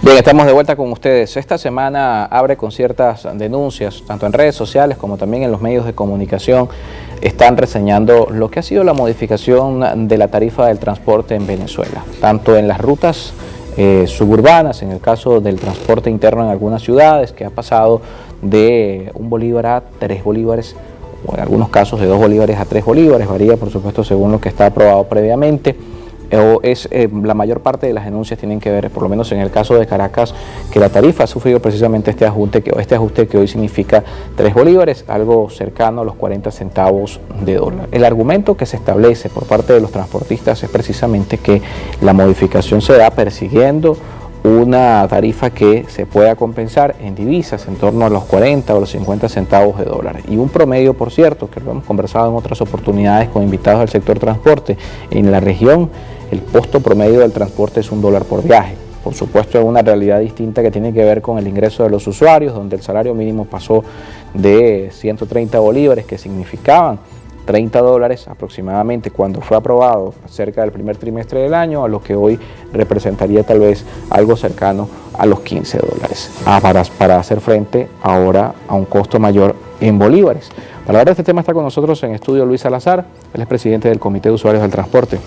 Bien, estamos de vuelta con ustedes. Esta semana abre con ciertas denuncias, tanto en redes sociales como también en los medios de comunicación. Están reseñando lo que ha sido la modificación de la tarifa del transporte en Venezuela, tanto en las rutas suburbanas, en el caso del transporte interno en algunas ciudades, que ha pasado de 1 bolívar a 3 bolívares, o en algunos casos de 2 bolívares a 3 bolívares, varía por supuesto según lo que está aprobado previamente. La mayor parte de las denuncias tienen que ver, por lo menos en el caso de Caracas, que la tarifa ha sufrido precisamente este ajuste que hoy significa 3 bolívares, algo cercano a los 40 centavos de dólar. El argumento que se establece por parte de los transportistas es precisamente que la modificación se da persiguiendo una tarifa que se pueda compensar en divisas en torno a los 40 o los 50 centavos de dólar. Y un promedio, por cierto, que lo hemos conversado en otras oportunidades con invitados del sector transporte, en la región el costo promedio del transporte es $1 por viaje. Por supuesto, es una realidad distinta que tiene que ver con el ingreso de los usuarios, donde el salario mínimo pasó de 130 bolívares, que significaban $30 aproximadamente cuando fue aprobado cerca del primer trimestre del año, a lo que hoy representaría tal vez algo cercano a los $15, para hacer frente ahora a un costo mayor en bolívares. Para hablar de este tema está con nosotros en estudio Luis Salazar, él es presidente del Comité de Usuarios del Transporte.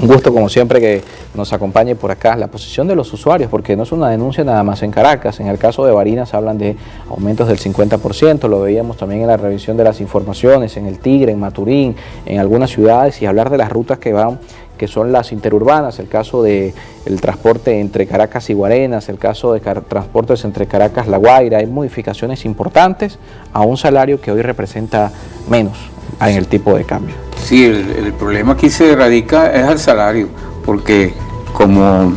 Un gusto, como siempre, que nos acompañe por acá. La posición de los usuarios, porque no es una denuncia nada más en Caracas. En el caso de Barinas hablan de aumentos del 50%, lo veíamos también en la revisión de las informaciones, en El Tigre, en Maturín, en algunas ciudades, y hablar de las rutas que son las interurbanas, el caso del transporte entre Caracas y Guarenas, el caso de transportes entre Caracas y La Guaira. Hay modificaciones importantes a un salario que hoy representa menos en el tipo de cambio. Sí, el problema aquí se radica es al salario, porque como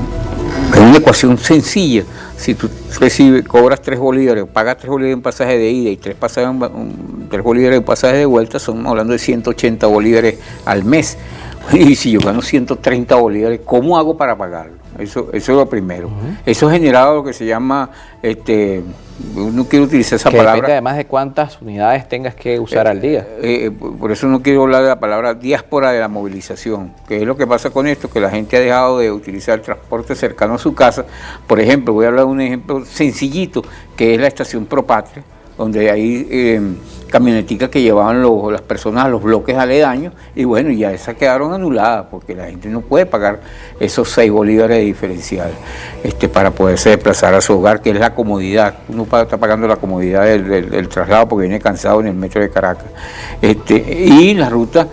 es una ecuación sencilla, si tú cobras 3 bolívares, pagas 3 bolívares en pasaje de ida y 3 bolívares en pasaje de vuelta, son hablando de 180 bolívares al mes. Y si yo gano 130 bolívares, ¿cómo hago para pagarlo? Eso es lo primero. Eso ha generado lo que se llama, no quiero utilizar esa palabra. Depende además de cuántas unidades tengas que usar al día. Por eso no quiero hablar de la palabra diáspora de la movilización, que es lo que pasa con esto, que la gente ha dejado de utilizar el transporte cercano a su casa. Por ejemplo, voy a hablar de un ejemplo sencillito, que es la estación Propatria, donde hay camioneticas que llevaban las personas a los bloques aledaños, y bueno, ya esas quedaron anuladas porque la gente no puede pagar esos 6 bolívares de diferencial para poderse desplazar a su hogar, que es la comodidad. Uno está pagando la comodidad del traslado porque viene cansado en el metro de Caracas. Y las rutas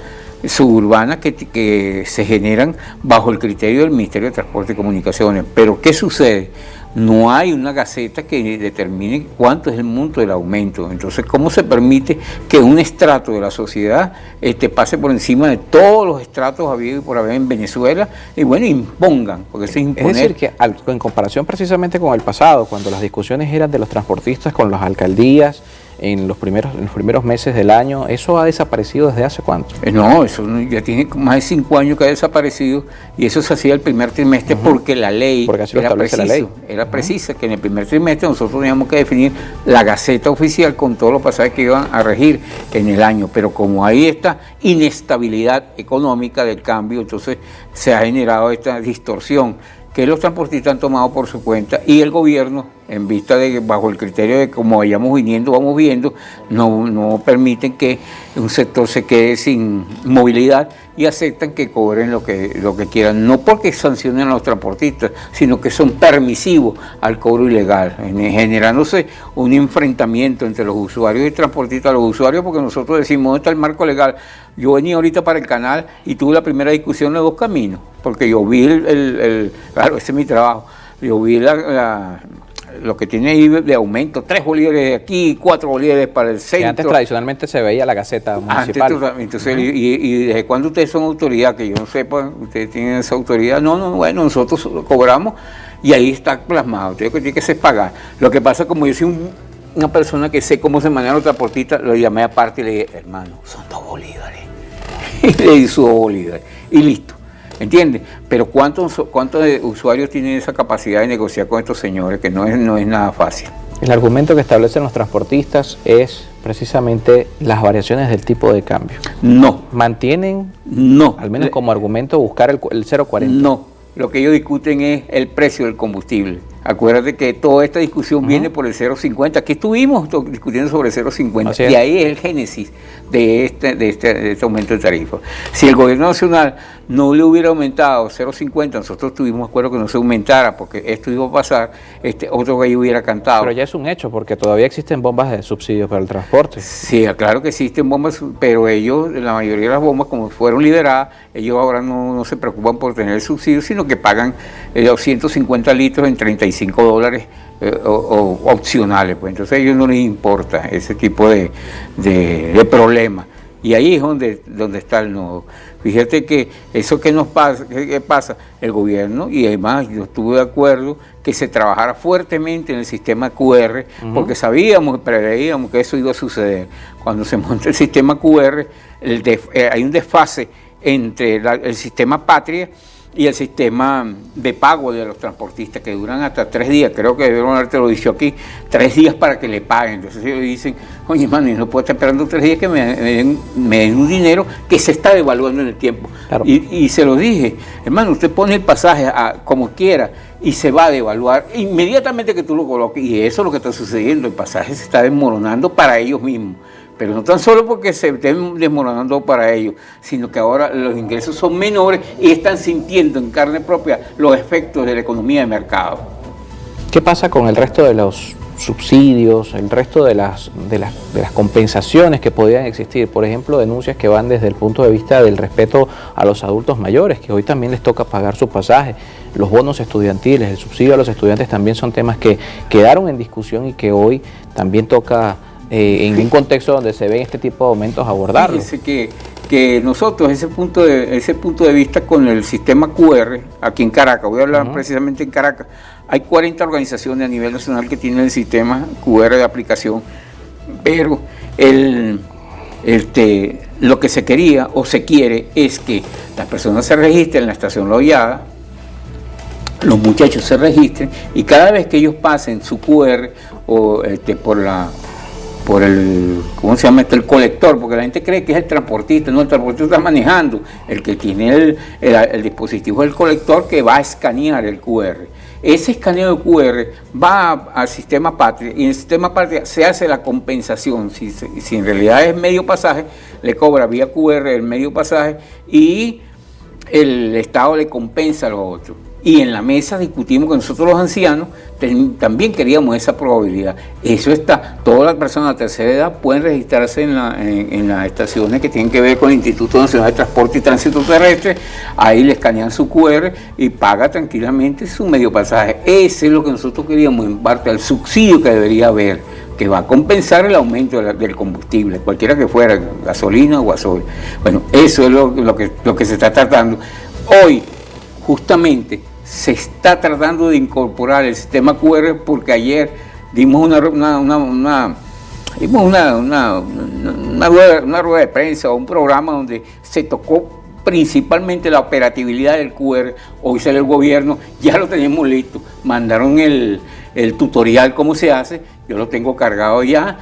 suburbanas que se generan bajo el criterio del Ministerio de Transporte y Comunicaciones. Pero ¿qué sucede? No hay una gaceta que determine cuánto es el monto del aumento. Entonces, ¿cómo se permite que un estrato de la sociedad pase por encima de todos los estratos habidos y por haber en Venezuela? Y bueno, impongan, porque eso es imponer. Es decir, que en comparación precisamente con el pasado, cuando las discusiones eran de los transportistas con las alcaldías, en los primeros meses del año, ¿eso ha desaparecido desde hace cuánto? No, eso ya tiene más de 5 años que ha desaparecido, y eso se hacía el primer trimestre porque la ley era precisa. Era precisa que en el primer trimestre nosotros teníamos que definir la gaceta oficial con todos los pasajes que iban a regir en el año, pero como hay esta inestabilidad económica del cambio, entonces se ha generado esta distorsión que los transportistas han tomado por su cuenta, y el gobierno, en vista de, bajo el criterio de cómo vamos viendo, no permiten que un sector se quede sin movilidad y aceptan que cobren lo que quieran, no porque sancionen a los transportistas, sino que son permisivos al cobro ilegal, generándose un enfrentamiento entre los usuarios y transportistas. Los usuarios, porque nosotros decimos, ¿dónde está el marco legal? Yo venía ahorita para el canal y tuve la primera discusión de 2 caminos, porque yo vi claro, ese es mi trabajo, yo vi lo que tiene ahí de aumento, 3 bolívares de aquí, 4 bolívares para el centro. Que antes tradicionalmente se veía la Gaceta Municipal. Entonces, y ¿desde cuándo ustedes son autoridad? Que yo no sepa, ustedes tienen esa autoridad. No, bueno, nosotros cobramos y ahí está plasmado. Ustedes lo que tienen que hacer es pagar. Lo que pasa, como yo soy una persona que sé cómo se maneja los transportistas, lo llamé aparte y le dije, hermano, son 2 bolívares. Y le di su 2 bolívares. Y listo. ¿Entiendes? Pero ¿cuántos usuarios tienen esa capacidad de negociar con estos señores? Que no es nada fácil. El argumento que establecen los transportistas es precisamente las variaciones del tipo de cambio. No. ¿Mantienen, al menos como argumento, buscar el 0,40? No. Lo que ellos discuten es el precio del combustible. Acuérdate que toda esta discusión viene por el 0,50. Aquí estuvimos discutiendo sobre el 0,50 y ahí es el génesis de este aumento de tarifa. Si el gobierno nacional no le hubiera aumentado 0,50, nosotros tuvimos de acuerdo que no se aumentara porque esto iba a pasar, otro gallo hubiera cantado. Pero ya es un hecho porque todavía existen bombas de subsidio para el transporte. Sí, claro que existen bombas, pero ellos, la mayoría de las bombas, como fueron liberadas, ellos ahora no se preocupan por tener el subsidio, sino que pagan los 150 litros en $35 o opcionales. Pues entonces a ellos no les importa ese tipo de problemas. Y ahí es donde está el nodo. Fíjate que eso que nos pasa, ¿qué pasa? El gobierno, y además yo estuve de acuerdo que se trabajara fuertemente en el sistema QR, porque sabíamos, preveíamos que eso iba a suceder. Cuando se monta el sistema QR, hay un desfase entre el sistema Patria y el sistema de pago de los transportistas, que duran hasta 3 días, creo que debieron haberte lo dicho aquí, 3 días para que le paguen. Entonces ellos dicen, oye, hermano, yo no puedo estar esperando 3 días que me den un dinero que se está devaluando en el tiempo. Claro. Y se lo dije, hermano, usted pone el pasaje como quiera y se va a devaluar inmediatamente que tú lo coloques, y eso es lo que está sucediendo, el pasaje se está desmoronando para ellos mismos. Pero no tan solo porque se estén desmoronando para ellos, sino que ahora los ingresos son menores y están sintiendo en carne propia los efectos de la economía de mercado. ¿Qué pasa con el resto de los subsidios, el resto de las compensaciones que podrían existir? Por ejemplo, denuncias que van desde el punto de vista del respeto a los adultos mayores, que hoy también les toca pagar su pasaje, los bonos estudiantiles, el subsidio a los estudiantes también son temas que quedaron en discusión y que hoy también toca en un contexto donde se ven este tipo de aumentos abordarlo. Fíjese que nosotros ese punto de vista con el sistema QR aquí en Caracas, voy a hablar precisamente en Caracas, hay 40 organizaciones a nivel nacional que tienen el sistema QR de aplicación, pero lo que se quería o se quiere es que las personas se registren en la estación La Hollada, los muchachos se registren y cada vez que ellos pasen su QR o por el, ¿cómo se llama esto? El colector, porque la gente cree que es el transportista, no, el transportista está manejando, el que tiene el dispositivo es el colector que va a escanear el QR. Ese escaneo de QR va al sistema Patria y en el sistema Patria se hace la compensación, si en realidad es medio pasaje, le cobra vía QR el medio pasaje y el Estado le compensa a los otros. Y en la mesa discutimos que nosotros los ancianos también queríamos esa probabilidad. Eso está, todas las personas de tercera edad pueden registrarse en las estaciones que tienen que ver con el Instituto Nacional de Transporte y Tránsito Terrestre, ahí le escanean su QR y paga tranquilamente su medio pasaje. Ese es lo que nosotros queríamos, en parte al subsidio que debería haber, que va a compensar el aumento del combustible, cualquiera que fuera, gasolina o gasoil. Bueno, eso es lo que se está tratando. Hoy, justamente, se está tratando de incorporar el sistema QR porque ayer dimos una rueda de prensa o un programa donde se tocó principalmente la operatividad del QR. Hoy sale el gobierno, ya lo tenemos listo, mandaron el tutorial cómo se hace, yo lo tengo cargado ya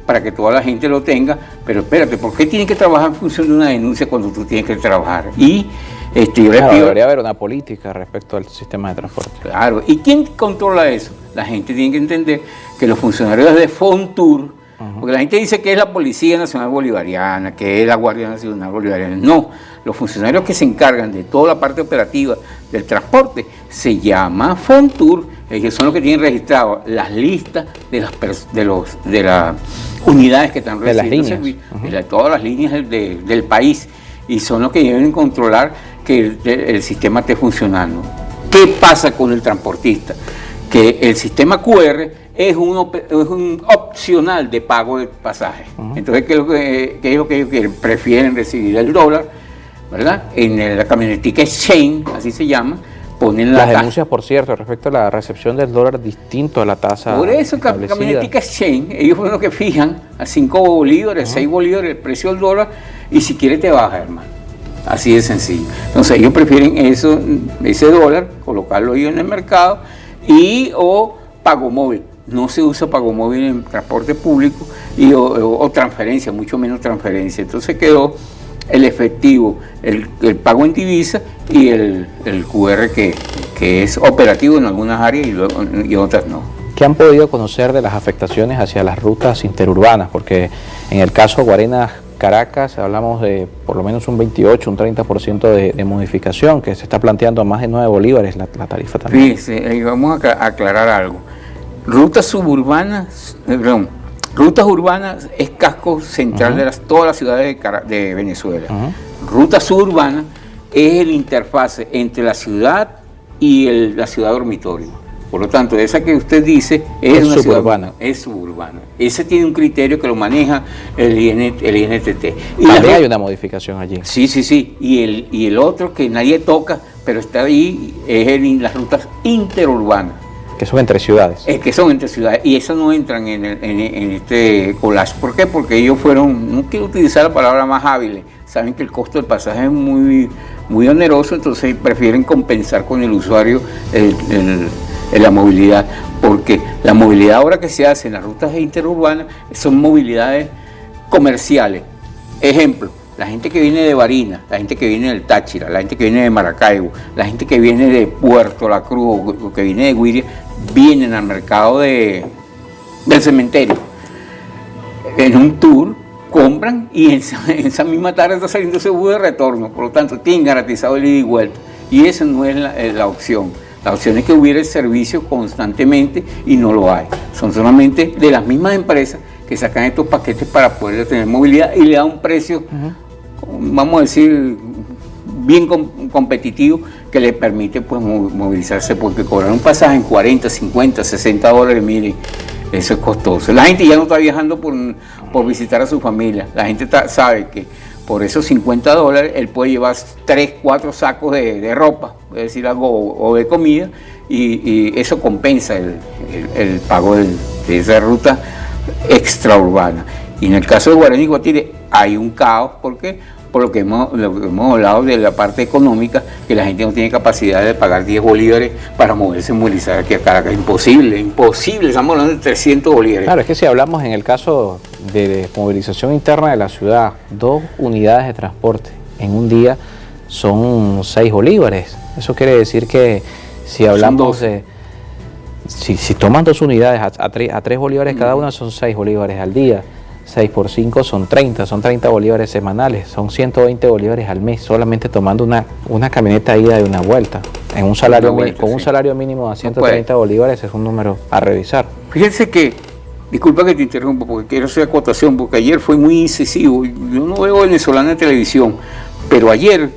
para que toda la gente lo tenga, pero espérate, ¿por qué tienen que trabajar en función de una denuncia cuando tú tienes que trabajar? Y debería haber una política respecto al sistema de transporte. Claro, ¿y quién controla eso? La gente tiene que entender que los funcionarios de Fontur, porque la gente dice que es la Policía Nacional Bolivariana, que es la Guardia Nacional Bolivariana. No, los funcionarios que se encargan de toda la parte operativa del transporte se llama Fontur. Ellos son los que tienen registrado las listas de las unidades que están recibiendo servicio, de todas las líneas del país, y son los que deben controlar que el sistema esté funcionando. ¿Qué pasa con el transportista? Que el sistema QR es un opcional de pago de pasaje. Entonces, ¿qué es lo que ellos quieren? Prefieren recibir el dólar, ¿verdad? En la camionetica exchange, así se llama, ponen las denuncias, por cierto, respecto a la recepción del dólar distinto a la tasa. Por eso, camionetica exchange, ellos son los que fijan a 5 bolívares, 6 bolívares el precio del dólar, y si quiere te baja, hermano. Así de sencillo. Entonces ellos prefieren ese dólar, colocarlo ahí en el mercado, o pago móvil. No se usa pago móvil en transporte público o transferencia, mucho menos transferencia. Entonces quedó el efectivo, el pago en divisa y el QR que es operativo en algunas áreas y otras no. ¿Qué han podido conocer de las afectaciones hacia las rutas interurbanas? Porque en el caso Guarenas-Caracas hablamos de por lo menos un 28, un 30% de modificación, que se está planteando a más de 9 bolívares la tarifa también. Sí, vamos a aclarar algo. Rutas urbanas es casco central de todas las ciudades de Venezuela. Ruta suburbana es el interfase entre la ciudad y la ciudad dormitorio. Por lo tanto, esa que usted dice es una suburbana. Es suburbana. Ese tiene un criterio que lo maneja el INTT. Y también hay una modificación allí. Sí. Y el otro que nadie toca, pero está ahí, es las rutas interurbanas. Que son entre ciudades. Que son entre ciudades. Y esas no entran en este collage. ¿Por qué? Porque ellos fueron, no quiero utilizar la palabra más hábiles, saben que el costo del pasaje es muy, muy oneroso, entonces prefieren compensar con el usuario la movilidad, porque la movilidad ahora que se hace en las rutas interurbanas son movilidades comerciales. Ejemplo, la gente que viene de Barinas, la gente que viene del Táchira, la gente que viene de Maracaibo, la gente que viene de Puerto La Cruz o que viene de Guiria, vienen al mercado del cementerio en un tour, compran y en esa misma tarde está saliendo ese bus de retorno, por lo tanto tienen garantizado el ida y vuelta, y esa no es la opción. La opción es que hubiera el servicio constantemente y no lo hay. Son solamente de las mismas empresas que sacan estos paquetes para poder tener movilidad y le da un precio, vamos a decir, bien competitivo, que le permite pues movilizarse, porque cobrar un pasaje en 40, 50, 60 dólares, miren, eso es costoso. La gente ya no está viajando por visitar a su familia, la gente sabe que por esos 50 dólares él puede llevar 3, 4 sacos de ropa, es decir, algo o de comida, y eso compensa el pago de esa ruta extraurbana. Y en el caso de Guaraní y Guatire hay un caos, porque por lo que hemos hablado de la parte económica, que la gente no tiene capacidad de pagar 10 bolívares para movilizar aquí a Caracas. Imposible, estamos hablando de 300 bolívares. Claro, es que si hablamos en el caso de movilización interna de la ciudad, 2 unidades de transporte en un día son 6 bolívares. Eso quiere decir que si hablamos de... Si toman 2 unidades a 3 bolívares cada una, son 6 bolívares al día. 6 por 5 son 30 bolívares semanales, son 120 bolívares al mes, solamente tomando una camioneta ida y una vuelta. En un salario con un salario mínimo de 130 bolívares es un número a revisar. Fíjense que, disculpa que te interrumpa, porque quiero hacer acotación, porque ayer fue muy incisivo. Yo no veo venezolana en televisión, pero ayer,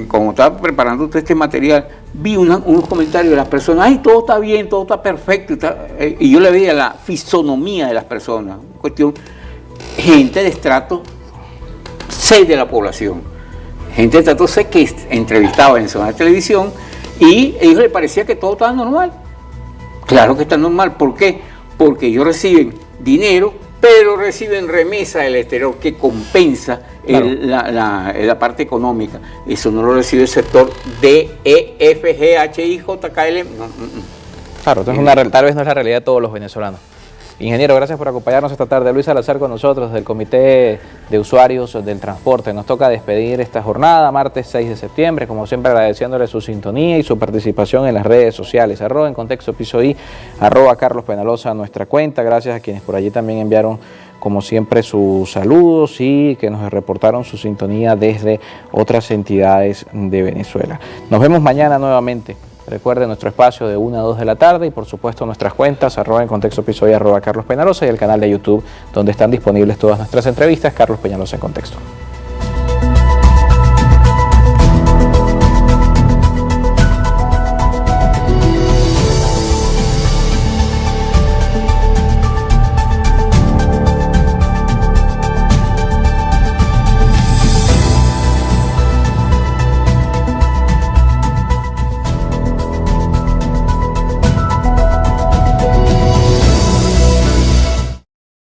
como estaba preparando todo este material, vi unos comentarios de las personas: ay, todo está bien, todo está perfecto, y yo le veía la fisonomía de las personas, cuestión, gente de estrato 6 de la población, gente de estrato 6 que entrevistaba en zona de televisión, y a ellos les parecía que todo estaba normal. Claro que está normal. ¿Por qué? Porque ellos reciben dinero, pero reciben remesa del exterior que compensa la parte económica. Eso no lo recibe el sector D, E, F, G, H, I, J, K, L. Claro, entonces tal vez no es la realidad de todos los venezolanos. Ingeniero, gracias por acompañarnos esta tarde. Luis Salazar con nosotros del Comité de Usuarios del Transporte. Nos toca despedir esta jornada, martes 6 de septiembre, como siempre agradeciéndole su sintonía y su participación en las redes sociales. @en Contexto Piso I, @Carlos Penaloza, nuestra cuenta. Gracias a quienes por allí también enviaron, como siempre, sus saludos y que nos reportaron su sintonía desde otras entidades de Venezuela. Nos vemos mañana nuevamente. Recuerden nuestro espacio de 1 a 2 de la tarde y por supuesto nuestras cuentas @en Contexto Piso I, @Carlos Peñalosa, y el canal de YouTube donde están disponibles todas nuestras entrevistas, Carlos Peñalosa en Contexto.